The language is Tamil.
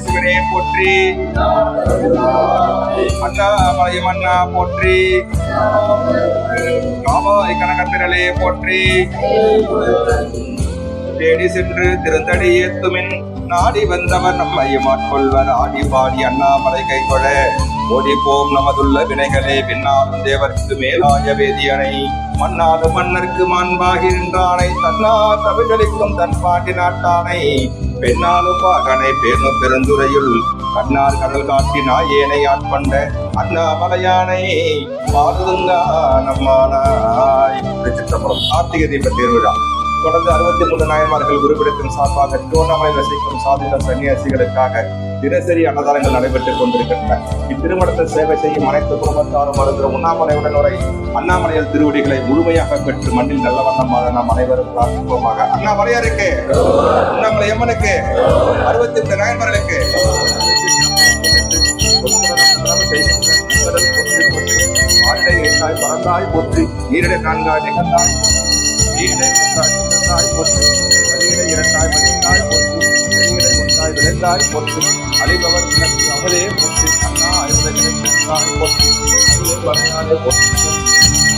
சிவனே போற்றி. அண்ணாமலை மன்னா போற்றி. காவாய் கனகத்திரளே போற்றி. தேடி சென்று திருந்தடி ஏத்துமின் நாடி வந்தவர் நம்மையும் ஆட்கொள்வர். ஆடி பாடி அண்ணாமலை கைகொட ஓடிப்போம் நமதுள்ள வினைகளே. பின்னாலும் தேவர்க்கு மேலாய வேதியனை மன்னாலும் மன்னர்க்கு மாண்பாகி நின்றானை. தன்னார் தமிழளிக்கும் தன் பாண்டி நாட்டானை பெண்ணாலும் பாகனை பேணும் பெருந்துறையுள் கண்ணார் கடல் காட்டி நாயேனை ஆட்கொண்ட அண்ணாமலையானை பாடுதுங்கா நம்மானாய். கார்த்திகை தீப திருவிழா தொடர்ந்து 63 நாயன்மார்கள் குருபிடத்தின் சார்பாக திருவண்ணாமலை வசிக்கும் சாதித்த சன்னியாசிகளுக்காக தினசரி அன்னதானங்கள் நடைபெற்றுக் கொண்டிருக்கின்றன. இத்திருமணத்தில் சேவை செய்யும் அனைத்து குடும்பத்தாரும் வருகிற உண்ணாமலையுடன் வரை அண்ணாமலையில் திருவடிகளை முழுமையாக பெற்று மண்ணில் நல்ல வண்ணமாக நாம் அனைவரும் பிரார்த்திப்போமாக. அண்ணாமலையாருக்கு, உண்ணாமலை அம்மனுக்கு, 63 நாயன்மார்களுக்கு பறந்தாய் போற்றி. நீரிடை 4 நிகழ்ந்தாய் நீரிடை 3 போற்றி. வழியிடை 2 மதிந்தாய் போற்றி. வெளியிடை 1 விளைந்தாய் போற்றி. அழிபவர் அமலே போற்றி. அண்ணா 50 போற்றி. போற்றி.